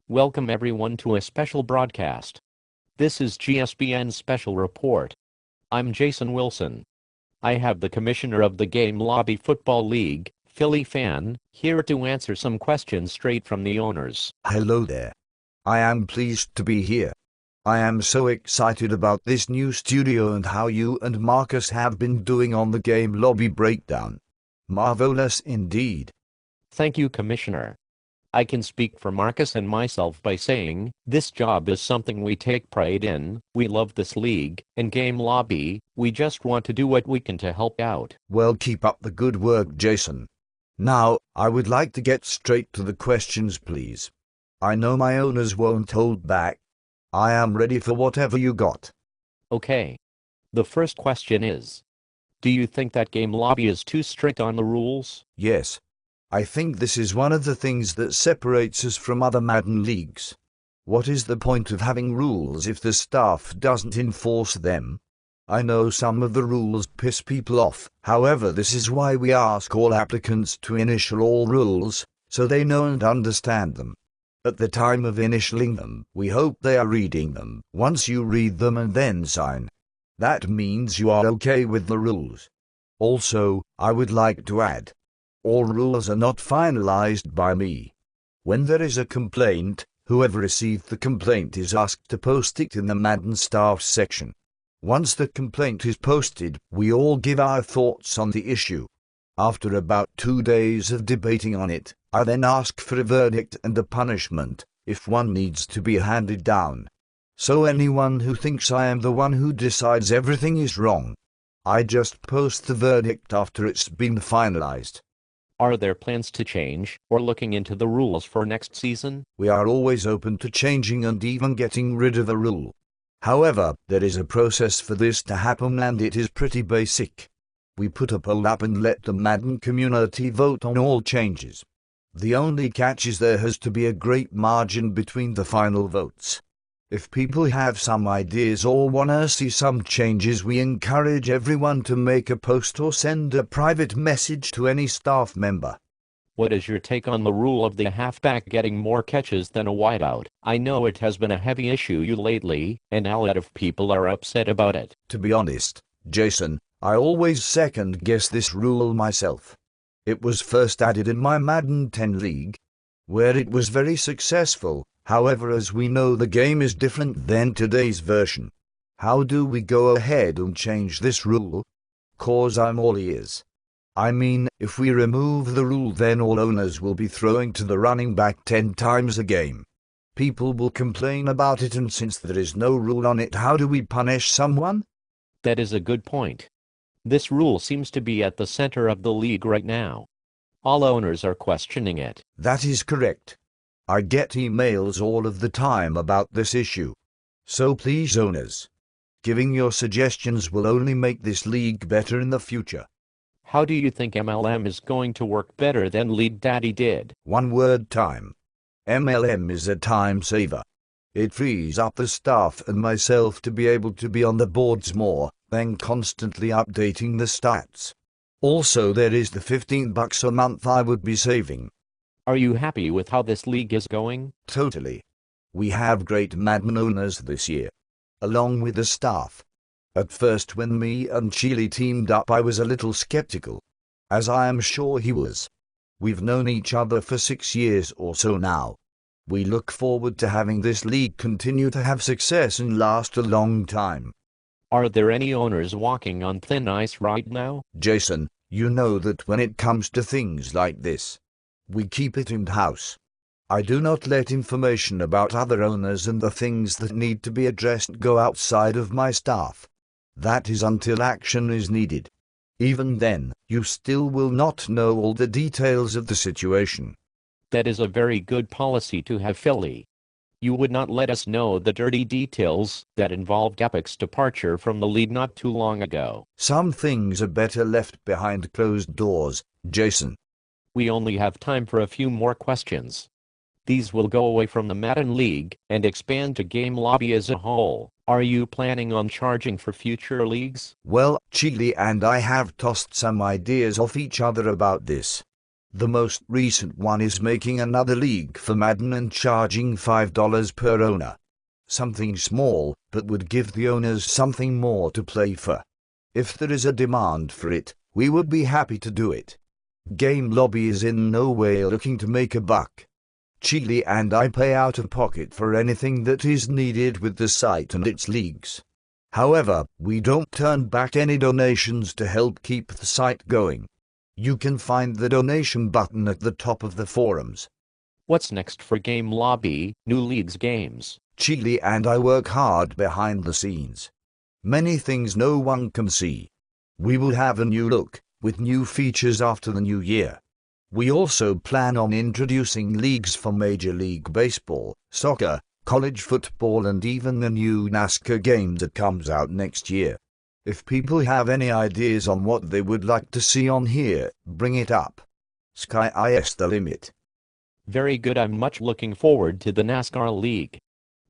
Welcome everyone to a special broadcast. This is GSPN Special Report. I'm Jason Wilson. I have the Commissioner of the Game Lobby Football League, PhillyFan, here to answer some questions straight from the owners. Hello there. I am pleased to be here. I am so excited about this new studio and how you and Marcus have been doing on the Game Lobby breakdown. Marvelous indeed. Thank you, Commissioner. I can speak for Marcus and myself by saying, this job is something we take pride in. We love this league and Game Lobby. We just want to do what we can to help out. Well, keep up the good work, Jason. Now, I would like to get straight to the questions, please. I know my owners won't hold back. I am ready for whatever you got. Okay. The first question is, do you think that Game Lobby is too strict on the rules? Yes. I think this is one of the things that separates us from other Madden leagues. What is the point of having rules if the staff doesn't enforce them? I know some of the rules piss people off. However, this is why we ask all applicants to initial all rules, so they know and understand them. At the time of initialing them, we hope they are reading them. Once you read them and then sign, that means you are okay with the rules. Also, I would like to add, all rules are not finalized by me. When there is a complaint, whoever received the complaint is asked to post it in the Madden staff section. Once the complaint is posted, we all give our thoughts on the issue. After about 2 days of debating on it, I then ask for a verdict and a punishment, if one needs to be handed down. So anyone who thinks I am the one who decides everything is wrong. I just post the verdict after it's been finalized. Are there plans to change or looking into the rules for next season? We are always open to changing and even getting rid of a rule. However, there is a process for this to happen and it is pretty basic. We put a poll up and let the Madden community vote on all changes. The only catch is there has to be a great margin between the final votes. If people have some ideas or want to see some changes, we encourage everyone to make a post or send a private message to any staff member. What is your take on the rule of the halfback getting more catches than a wideout? I know it has been a heavy issue lately, and a lot of people are upset about it. To be honest, Jason, I always second-guess this rule myself. It was first added in my Madden 10 league, where it was very successful. However, as we know, the game is different than today's version. How do we go ahead and change this rule? 'Cause I'm all ears. I mean, if we remove the rule, then all owners will be throwing to the running back 10 times a game. People will complain about it, and since there is no rule on it, how do we punish someone? That is a good point. This rule seems to be at the center of the league right now. All owners are questioning it. That is correct. I get emails all of the time about this issue. So please, owners, giving your suggestions will only make this league better in the future. How do you think MLM is going to work better than Lead Daddy did? One word: time. MLM is a time saver. It frees up the staff and myself to be able to be on the boards more than constantly updating the stats. Also, there is the $15 a month I would be saving. Are you happy with how this league is going? Totally. We have great Madden owners this year, along with the staff. At first, when me and Chili teamed up, I was a little skeptical, as I am sure he was. We've known each other for 6 years or so now. We look forward to having this league continue to have success and last a long time. Are there any owners walking on thin ice right now? Jason, you know that when it comes to things like this, we keep it in-house. I do not let information about other owners and the things that need to be addressed go outside of my staff. That is until action is needed. Even then, you still will not know all the details of the situation. That is a very good policy to have, Philly. You would not let us know the dirty details that involved Epic's departure from the league not too long ago. Some things are better left behind closed doors, Jason. We only have time for a few more questions. These will go away from the Madden League and expand to Game Lobby as a whole. Are you planning on charging for future leagues? Well, Chili and I have tossed some ideas off each other about this. The most recent one is making another league for Madden and charging $5 per owner. Something small, but would give the owners something more to play for. If there is a demand for it, we would be happy to do it. Game Lobby is in no way looking to make a buck. Chili and I pay out of pocket for anything that is needed with the site and its leagues. However, we don't turn back any donations to help keep the site going. You can find the donation button at the top of the forums. What's next for Game Lobby, New Leagues games? Chili and I work hard behind the scenes. Many things no one can see. We will have a new look, with new features after the new year. We also plan on introducing leagues for Major League Baseball, soccer, college football and even the new NASCAR game that comes out next year. If people have any ideas on what they would like to see on here, bring it up. Sky is the limit. Very good. I'm much looking forward to the NASCAR League.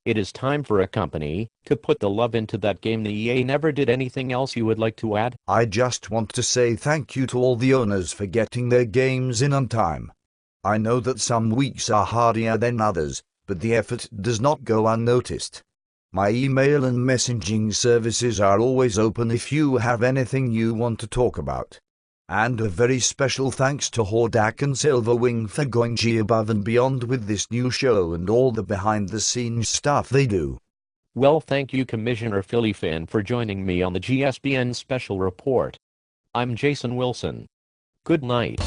It is time for a company to put the love into that game. The EA never did. Anything else you would like to add? I just want to say thank you to all the owners for getting their games in on time. I know that some weeks are harder than others, but the effort does not go unnoticed. My email and messaging services are always open if you have anything you want to talk about. And a very special thanks to Hordak and Silverwing for going above and beyond with this new show and all the behind-the-scenes stuff they do. Well, thank you, Commissioner PhillyFan, for joining me on the GSPN Special Report. I'm Jason Wilson. Good night.